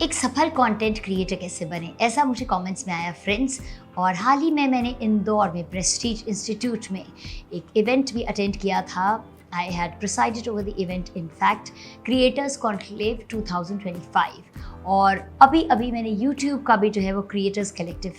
एक सफल content creator कैसे बने, ऐसा मुझे कमेंट्स में आया फ्रेंड्स। और हाल ही में मैंने इंदौर में प्रेस्टीज इंस्टीट्यूट में एक इवेंट भी अटेंड किया था। I had presided over the event, in fact creators conclave 2025। और अभी अभी मैंने यूट्यूब का भी जो है वो क्रिएटर्स कलेक्टिव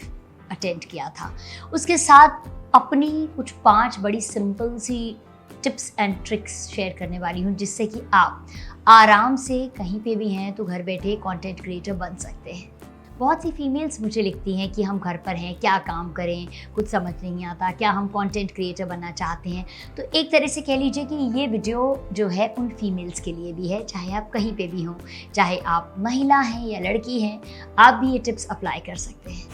अटेंड किया था। उसके साथ अपनी कुछ 5 बड़ी सिंपल सी टिप्स एंड ट्रिक्स शेयर करने वाली हूँ, जिससे कि आप आराम से कहीं पे भी हैं तो घर बैठे कंटेंट क्रिएटर बन सकते हैं। बहुत सी फीमेल्स मुझे लिखती हैं कि हम घर पर हैं, क्या काम करें, कुछ समझ नहीं आता, क्या हम कंटेंट क्रिएटर बनना चाहते हैं। तो एक तरह से कह लीजिए कि ये वीडियो जो है उन फीमेल्स के लिए भी है, चाहे आप कहीं पे भी हों, चाहे आप महिला हैं या लड़की हैं, आप भी ये टिप्स अप्लाई कर सकते हैं।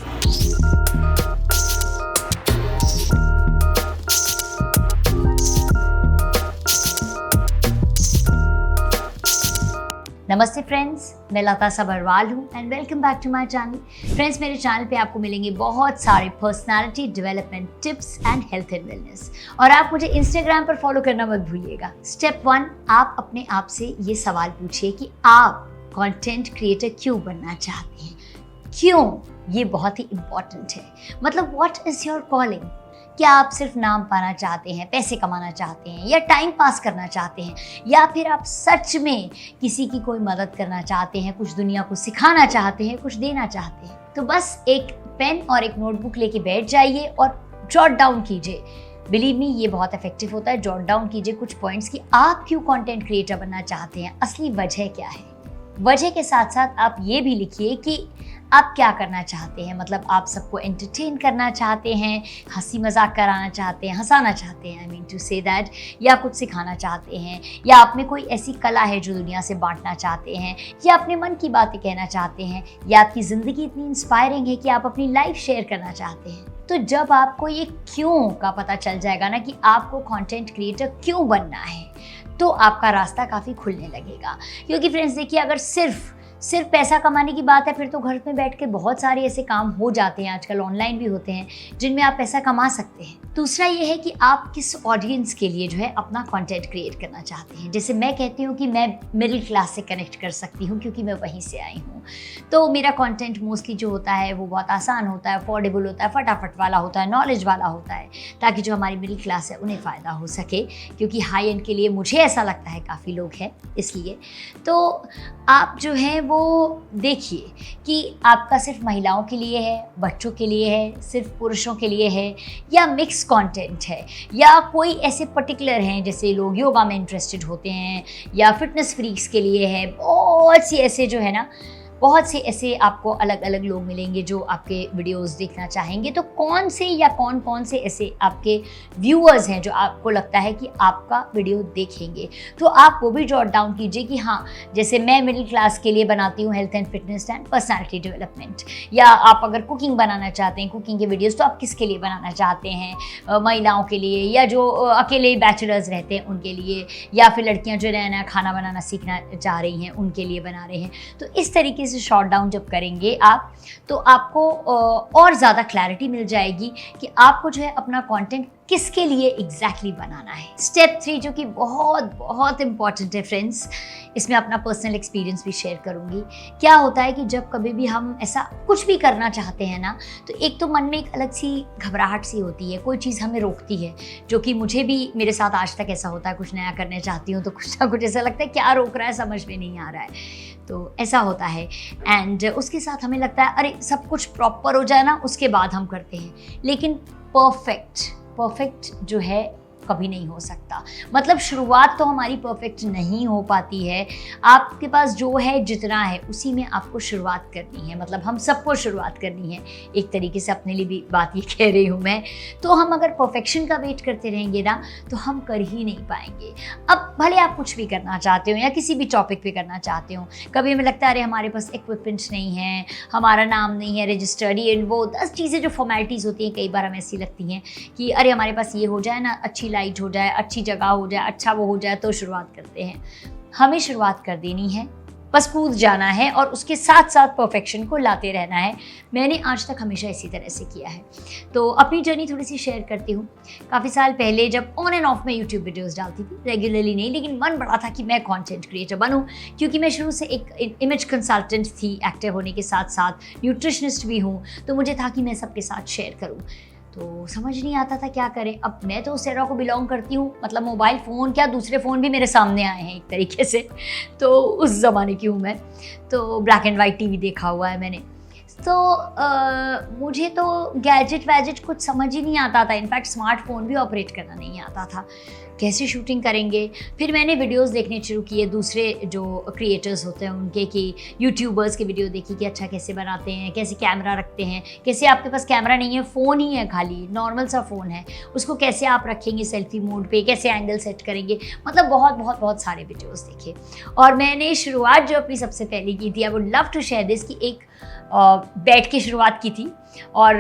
नमस्ते फ्रेंड्स, मैं लता सबरवाल हूँ and welcome back to my channel. Friends, मेरे चैनल पे आपको मिलेंगे बहुत सारे personality development tips and health and wellness. और आप मुझे इंस्टाग्राम पर फॉलो करना मत भूलिएगा। स्टेप 1, आप अपने आप से ये सवाल पूछिए कि आप कंटेंट क्रिएटर क्यों बनना चाहते हैं। क्यों, ये बहुत ही इम्पॉर्टेंट है। मतलब व्हाट इज़ योर कॉलिंग। क्या आप सिर्फ नाम पाना चाहते हैं, पैसे कमाना चाहते हैं, या टाइम पास करना चाहते हैं, या फिर आप सच में किसी की कोई मदद करना चाहते हैं, कुछ दुनिया को सिखाना चाहते हैं, कुछ देना चाहते हैं। तो बस एक पेन और एक नोटबुक लेके बैठ जाइए और जॉट डाउन कीजिए। बिलीव मी, ये बहुत इफेक्टिव होता है। जॉट डाउन कीजिए कुछ पॉइंट्स कि आप क्यों कंटेंट क्रिएटर बनना चाहते हैं, असली वजह क्या है। वजह के साथ साथ आप ये भी लिखिए कि आप क्या करना चाहते हैं। मतलब आप सबको एंटरटेन करना चाहते हैं, हंसी मजाक कराना चाहते हैं, हंसाना चाहते हैं, I mean to say that, या कुछ सिखाना चाहते हैं, या आप में कोई ऐसी कला है जो दुनिया से बांटना चाहते हैं, या अपने मन की बातें कहना चाहते हैं, या आपकी ज़िंदगी इतनी इंस्पायरिंग है कि आप अपनी लाइफ शेयर करना चाहते हैं। तो जब आपको ये क्यों का पता चल जाएगा ना कि आपको कंटेंट क्रिएटर क्यों बनना है, तो आपका रास्ता काफ़ी खुलने लगेगा। क्योंकि फ्रेंड्स देखिए, अगर सिर्फ पैसा कमाने की बात है, फिर तो घर में बैठ के बहुत सारे ऐसे काम हो जाते हैं, आजकल ऑनलाइन भी होते हैं, जिनमें आप पैसा कमा सकते हैं। दूसरा ये है कि आप किस ऑडियंस के लिए जो है अपना कंटेंट क्रिएट करना चाहते हैं। जैसे मैं कहती हूँ कि मैं मिडिल क्लास से कनेक्ट कर सकती हूँ, क्योंकि मैं वहीं से आई हूँ। तो मेरा कंटेंट मोस्टली जो होता है वो बहुत आसान होता है, अफोर्डेबल होता है, फटाफट वाला होता है, नॉलेज वाला होता है, ताकि जो हमारी मिडिल क्लास है उन्हें फ़ायदा हो सके। क्योंकि हाई एंड के लिए मुझे ऐसा लगता है काफ़ी लोग हैं, इसलिए तो आप जो है वो देखिए कि आपका सिर्फ महिलाओं के लिए है, बच्चों के लिए है, सिर्फ पुरुषों के लिए है, या मिक्स कंटेंट है, या कोई ऐसे पर्टिकुलर हैं जैसे लोग योगा में इंटरेस्टेड होते हैं, या फिटनेस फ्रीक्स के लिए है। बहुत सी ऐसे जो है ना, बहुत से ऐसे आपको अलग अलग लोग मिलेंगे जो आपके वीडियोस देखना चाहेंगे। तो कौन से या कौन से ऐसे आपके व्यूअर्स हैं जो आपको लगता है कि आपका वीडियो देखेंगे, तो आप वो भी जॉट डाउन कीजिए कि हाँ, जैसे मैं मिडिल क्लास के लिए बनाती हूँ health and fitness and personality development. या आप अगर कुकिंग बनाना चाहते हैं, कुकिंग के वीडियोज़, तो आप किसके लिए बनाना चाहते हैं, महिलाओं के लिए, या जो अकेले बैचलर्स रहते हैं उनके लिए, या फिर लड़कियाँ जो नया नया खाना बनाना सीखना चाह रही हैं उनके लिए बना रहे हैं। तो इस तरीके से शॉर्ट डाउन जब करेंगे आप, तो आपको और ज़्यादा क्लैरिटी मिल जाएगी कि आपको जो है अपना कंटेंट किसके लिए एग्जैक्टली बनाना है। स्टेप 3 जो कि बहुत बहुत इंपॉर्टेंट है फ्रेंड्स, इसमें अपना पर्सनल एक्सपीरियंस भी शेयर करूंगी। क्या होता है कि जब कभी भी हम ऐसा कुछ भी करना चाहते हैं ना, तो एक तो मन में एक अलग सी घबराहट सी होती है, कोई चीज़ हमें रोकती है, जो कि मुझे भी, मेरे साथ आज तक ऐसा होता है। कुछ नया करने चाहती हूँ तो कुछ ना कुछ ऐसा लगता है क्या रोक रहा है, समझ में नहीं आ रहा है। तो ऐसा होता है एंड उसके साथ हमें लगता है अरे सब कुछ प्रॉपर हो जाए ना, उसके बाद हम करते हैं। लेकिन परफेक्ट जो है कभी नहीं हो सकता। मतलब शुरुआत तो हमारी परफेक्ट नहीं हो पाती है। आपके पास जो है, जितना है, उसी में आपको शुरुआत करनी है। मतलब हम सबको शुरुआत करनी है, एक तरीके से अपने लिए भी बात ये कह रही हूँ मैं। तो हम अगर परफेक्शन का वेट करते रहेंगे ना, तो हम कर ही नहीं पाएंगे। अब भले आप कुछ भी करना चाहते हो या किसी भी टॉपिक पे करना चाहते हो, कभी हमें लगता है अरे हमारे पास इक्विपमेंट नहीं है, हमारा नाम नहीं है रजिस्टर्ड, एंड वो 10 चीज़ें जो फॉर्मेलिटीज़ होती हैं, कई बार हमें ऐसी लगती हैं कि अरे हमारे पास ये हो जाए ना, अच्छी लाइट हो जाए, अच्छी जगह हो जाए, अच्छा वो हो जाए, तो शुरुआत करते हैं। हमें शुरुआत कर देनी है बस कूद जाना है और उसके साथ साथ परफेक्शन को लाते रहना है। मैंने आज तक हमेशा इसी तरह से किया है। तो अपनी जर्नी थोड़ी सी शेयर करती हूँ। काफ़ी साल पहले जब ऑन एंड ऑफ में यूट्यूब वीडियोस डालती थी, रेगुलरली नहीं, लेकिन मन बड़ा था कि मैं कंटेंट क्रिएटर बनूं, क्योंकि मैं शुरू से एक इमेज कंसल्टेंट थी, एक्टर होने के साथ साथ न्यूट्रिशनिस्ट भी हूँ। तो मुझे था कि मैं सबके साथ शेयर करूँ। तो समझ नहीं आता था क्या करें। अब मैं तो उस एरा को बिलोंग करती हूँ, मतलब मोबाइल फ़ोन क्या दूसरे फ़ोन भी मेरे सामने आए हैं एक तरीके से। तो उस ज़माने की हूँ मैं। तो ब्लैक एंड वाइट टीवी देखा हुआ है मैंने। तो मुझे तो गैजेट वैजेट कुछ समझ ही नहीं आता था। इनफैक्ट स्मार्टफोन भी ऑपरेट करना नहीं आता था। कैसे शूटिंग करेंगे। फिर मैंने वीडियोस देखने शुरू किए दूसरे जो क्रिएटर्स होते हैं उनके, कि यूट्यूबर्स के वीडियो देखी कि अच्छा कैसे बनाते हैं, कैसे कैमरा रखते हैं, कैसे आपके पास कैमरा नहीं है, फ़ोन ही है, खाली नॉर्मल सा फ़ोन है, उसको कैसे आप रखेंगे सेल्फी मोड पे, कैसे एंगल सेट करेंगे। मतलब बहुत बहुत बहुत सारे वीडियोस देखे। और मैंने शुरुआत जो अपनी सबसे पहले की थी, I would love to share this, कि एक बैठ के शुरुआत की थी और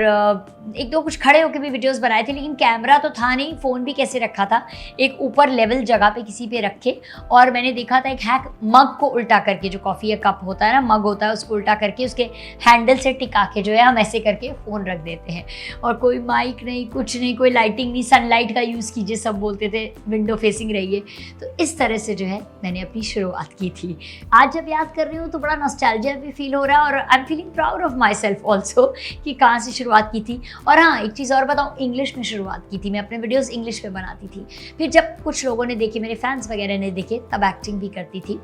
एक दो कुछ खड़े होकर भी वीडियोस बनाए थे, लेकिन कैमरा तो था नहीं, फ़ोन भी कैसे रखा था, एक ऊपर लेवल जगह पे किसी पे रखे। और मैंने देखा था एक हैक, मग को उल्टा करके, जो कॉफ़ी या कप होता है ना, मग होता है, उसको उल्टा करके उसके हैंडल से टिका के जो है हम ऐसे करके फ़ोन रख देते हैं। और कोई माइक नहीं, कुछ नहीं, कोई लाइटिंग नहीं, सनलाइट का यूज़ कीजिए सब बोलते थे, विंडो फेसिंग रहिए। तो इस तरह से जो है मैंने अपनी शुरुआत की थी। आज जब याद कर रही हूँ तो बड़ा नॉस्टैल्जिया भी फील हो रहा है और I am feeling proud of my self also कि कहाँ से शुरुआत की थी। और हाँ, एक चीज़ और बताऊँ, इंग्लिश में शुरुआत की थी। मैं अपने वीडियोस इंग्लिश में बनाती थी। फिर जब कुछ लोगों ने देखे, मेरे फैंस वगैरह ने देखे, तब एक्टिंग भी करती थी।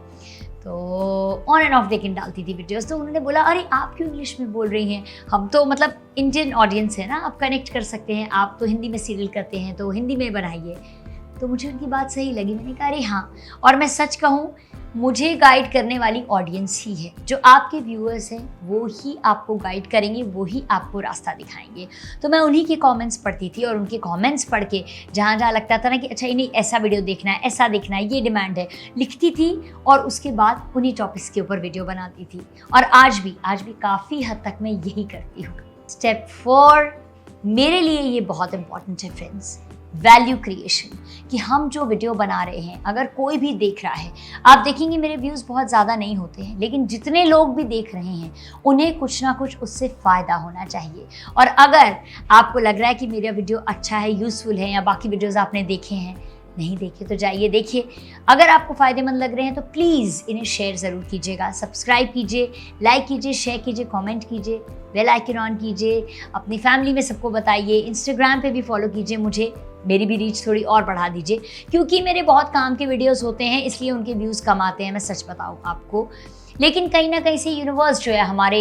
तो ऑन एंड ऑफ लेकिन डालती थी वीडियोस। तो उन्होंने बोला, अरे आप क्यों इंग्लिश में बोल रही हैं, हम तो मतलब इंडियन ऑडियंस है ना, आप कनेक्ट कर सकते हैं, आप तो हिंदी में सीरियल करते हैं, तो हिंदी में बनाइए। तो मुझे उनकी बात सही लगी। मैंने कहा अरे हाँ, और मैं सच कहूँ, मुझे गाइड करने वाली ऑडियंस ही है। जो आपके व्यूअर्स हैं वो ही आपको गाइड करेंगे, वो ही आपको रास्ता दिखाएंगे। तो मैं उन्हीं के कमेंट्स पढ़ती थी और उनके कमेंट्स पढ़ के जहाँ जहाँ लगता था ना कि अच्छा इन्हें ऐसा वीडियो देखना है, ऐसा देखना है, ये डिमांड है, लिखती थी और उसके बाद उन्हीं टॉपिक्स के ऊपर वीडियो बनाती थी। और आज भी काफ़ी हद तक मैं यही करती हूँ। स्टेप 4 मेरे लिए ये बहुत इंपॉर्टेंट है फ्रेंड्स, वैल्यू क्रिएशन। कि हम जो वीडियो बना रहे हैं, अगर कोई भी देख रहा है, आप देखेंगे मेरे व्यूज़ बहुत ज़्यादा नहीं होते हैं, लेकिन जितने लोग भी देख रहे हैं उन्हें कुछ ना कुछ उससे फ़ायदा होना चाहिए। और अगर आपको लग रहा है कि मेरा वीडियो अच्छा है, यूज़फुल है, या बाकी वीडियोज़ आपने देखे हैं, नहीं देखे तो जाइए देखिए। अगर आपको फ़ायदेमंद लग रहे हैं तो प्लीज़ इन्हें शेयर ज़रूर कीजिएगा, सब्सक्राइब कीजिए, लाइक कीजिए, शेयर कीजिए, कमेंट कीजिए, बेल आइकन ऑन कीजिए, अपनी फैमिली में सबको बताइए, इंस्टाग्राम पे भी फॉलो कीजिए मुझे, मेरी भी रीच थोड़ी और बढ़ा दीजिए, क्योंकि मेरे बहुत काम के वीडियोस होते हैं इसलिए उनके व्यूज़ कम आते हैं, मैं सच बताऊँ आपको। लेकिन कहीं ना कहीं से यूनिवर्स जो है हमारे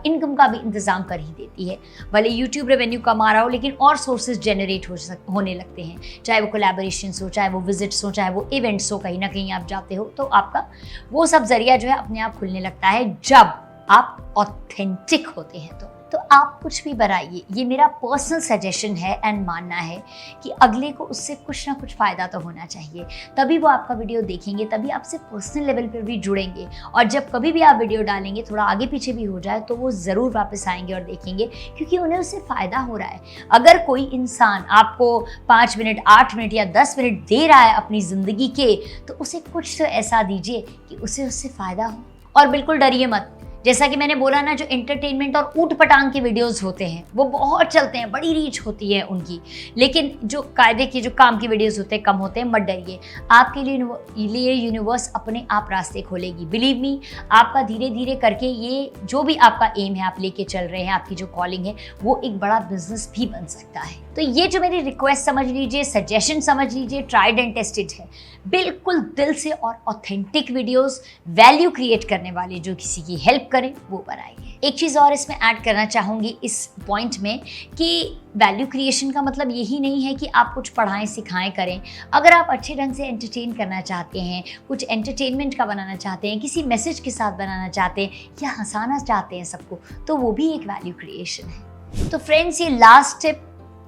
इनकम का भी इंतज़ाम कर ही देती है। भले यूट्यूब रेवेन्यू कम आ रहा हो, लेकिन और सोर्सेज जनरेट होने लगते हैं, चाहे वो कोलैबोरेशंस हो, चाहे वो विजिट्स हो, चाहे वो इवेंट्स हो। कहीं ना कहीं आप जाते हो तो आपका वो सब जरिया जो है अपने आप खुलने लगता है, जब आप ऑथेंटिक होते हैं। तो आप कुछ भी बनाइए, ये मेरा पर्सनल सजेशन है एंड मानना है कि अगले को उससे कुछ ना कुछ फ़ायदा तो होना चाहिए, तभी वो आपका वीडियो देखेंगे, तभी आपसे पर्सनल लेवल पर भी जुड़ेंगे। और जब कभी भी आप वीडियो डालेंगे, थोड़ा आगे पीछे भी हो जाए, तो वो ज़रूर वापस आएंगे और देखेंगे, क्योंकि उन्हें उससे फ़ायदा हो रहा है। अगर कोई इंसान आपको 5 मिनट, 8 मिनट या 10 मिनट दे रहा है अपनी ज़िंदगी के, तो उसे कुछ तो ऐसा दीजिए कि उसे उससे फ़ायदा हो। और बिल्कुल डरिए मत। जैसा कि मैंने बोला ना, जो एंटरटेनमेंट और ऊट पटांग के वीडियोस होते हैं वो बहुत चलते हैं, बड़ी रीच होती है उनकी, लेकिन जो कायदे के, जो काम के वीडियोस होते हैं, कम होते हैं। मत डरिए, आपके लिए यूनिवर्स अपने आप रास्ते खोलेगी। बिलीव मी, आपका धीरे धीरे करके ये जो भी आपका एम है, आप लेके चल रहे हैं, आपकी जो कॉलिंग है, वो एक बड़ा बिजनेस भी बन सकता है। तो ये जो मेरी रिक्वेस्ट समझ लीजिए, सजेशन समझ लीजिए, ट्राइड एंड टेस्टेड है। बिल्कुल दिल से और ऑथेंटिक वीडियोस, वैल्यू क्रिएट करने वाले, जो किसी की हेल्प करें, वो बनाइए। एक चीज़ और इसमें ऐड करना चाहूँगी इस पॉइंट में, कि वैल्यू क्रिएशन का मतलब यही नहीं है कि आप कुछ पढ़ाएं, सिखाएं, करें। अगर आप अच्छे ढंग से एंटरटेन करना चाहते हैं, कुछ एंटरटेनमेंट का बनाना चाहते हैं, किसी मैसेज के साथ बनाना चाहते हैं, या हंसाना चाहते हैं सबको, तो वो भी एक वैल्यू क्रिएशन है। तो फ्रेंड्स, ये लास्ट टिप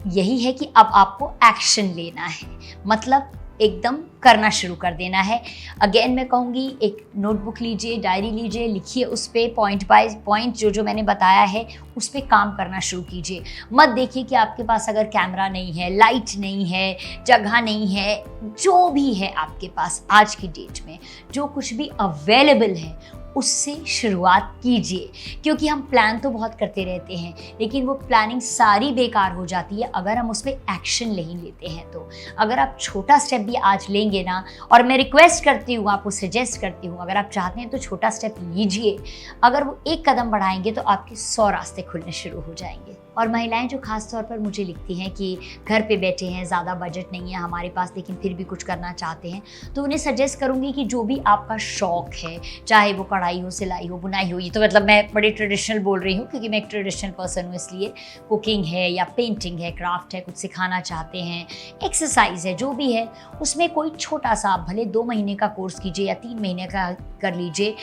यही है कि अब आपको एक्शन लेना है। मतलब एकदम करना शुरू कर देना है। अगेन मैं कहूँगी, एक नोटबुक लीजिए, डायरी लीजिए, लिखिए उस पर पॉइंट बाय पॉइंट जो मैंने बताया है उस पर काम करना शुरू कीजिए। मत देखिए कि आपके पास अगर कैमरा नहीं है, लाइट नहीं है, जगह नहीं है, जो भी है आपके पास आज की डेट में जो कुछ भी अवेलेबल है उससे शुरुआत कीजिए। क्योंकि हम प्लान तो बहुत करते रहते हैं लेकिन वो प्लानिंग सारी बेकार हो जाती है अगर हम उस पर एक्शन नहीं लेते हैं। तो अगर आप छोटा स्टेप भी आज लेंगे ना, और मैं रिक्वेस्ट करती हूँ, आपको सजेस्ट करती हूँ, अगर आप चाहते हैं तो छोटा स्टेप लीजिए। अगर वो एक कदम बढ़ाएंगे तो आपके 100 रास्ते खुलने शुरू हो जाएंगे। और महिलाएं जो खास तौर पर मुझे लिखती हैं कि घर पे बैठे हैं, ज़्यादा बजट नहीं है हमारे पास लेकिन फिर भी कुछ करना चाहते हैं, तो उन्हें सजेस्ट करूँगी कि जो भी आपका शौक़ है, चाहे वो कढ़ाई हो, सिलाई हो, बुनाई हो, ये तो मतलब मैं बड़ी ट्रेडिशनल बोल रही हूँ क्योंकि मैं एक ट्रेडिशनल पर्सन हूँ, इसलिए कुकिंग है या पेंटिंग है, क्राफ्ट है, कुछ सिखाना चाहते हैं, एक्सरसाइज है, जो भी है उसमें कोई छोटा सा, भले 2 महीने का कोर्स कीजिए या 3 महीने का कर लीजिए,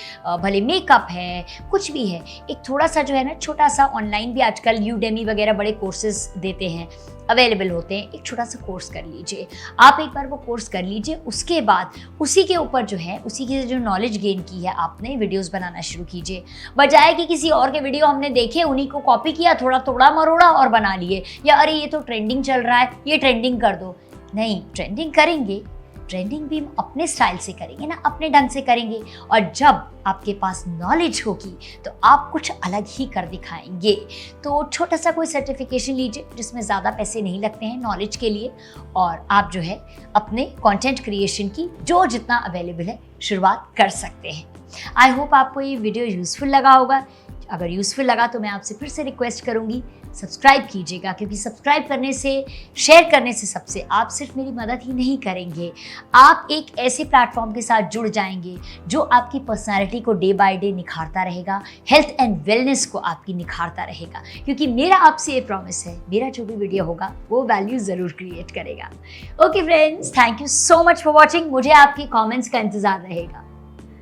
भले मेकअप है, कुछ भी है, एक थोड़ा सा जो है ना, छोटा सा ऑनलाइन भी आजकल यूडेमी वगैरह बड़े कोर्सेज देते हैं, अवेलेबल होते हैं, एक छोटा सा कोर्स कर लीजिए। आप एक बार वो कोर्स कर लीजिए, उसके बाद उसी के ऊपर जो है, उसी की जो नॉलेज गेन की है आपने, वीडियोस बनाना शुरू कीजिए। बजाय कि किसी और के वीडियो हमने देखे, उन्हीं को कॉपी किया, थोड़ा थोड़ा मरोड़ा और बना लिए, या अरे ये तो ट्रेंडिंग चल रहा है, ये ट्रेंडिंग कर दो। नहीं, ट्रेंडिंग करेंगे, ट्रेंडिंग भी हम अपने स्टाइल से करेंगे ना, अपने ढंग से करेंगे। और जब आपके पास नॉलेज होगी तो आप कुछ अलग ही कर दिखाएंगे। तो छोटा सा कोई सर्टिफिकेशन लीजिए जिसमें ज़्यादा पैसे नहीं लगते हैं नॉलेज के लिए, और आप जो है अपने कंटेंट क्रिएशन की जो जितना अवेलेबल है शुरुआत कर सकते हैं। आई होप आपको ये वीडियो यूज़फुल लगा होगा। अगर यूज़फुल लगा तो मैं आपसे फिर से रिक्वेस्ट करूँगी, सब्सक्राइब कीजिएगा, क्योंकि सब्सक्राइब करने से, शेयर करने से सबसे आप सिर्फ मेरी मदद ही नहीं करेंगे, आप एक ऐसे प्लेटफॉर्म के साथ जुड़ जाएंगे जो आपकी पर्सनालिटी को डे बाय डे निखारता रहेगा, हेल्थ एंड वेलनेस को आपकी निखारता रहेगा। क्योंकि मेरा आपसे ये प्रॉमिस है, मेरा जो भी वीडियो होगा वो वैल्यू ज़रूर क्रिएट करेगा। Okay friends, thank you so much for watching. मुझे आपके कॉमेंट्स का इंतज़ार रहेगा।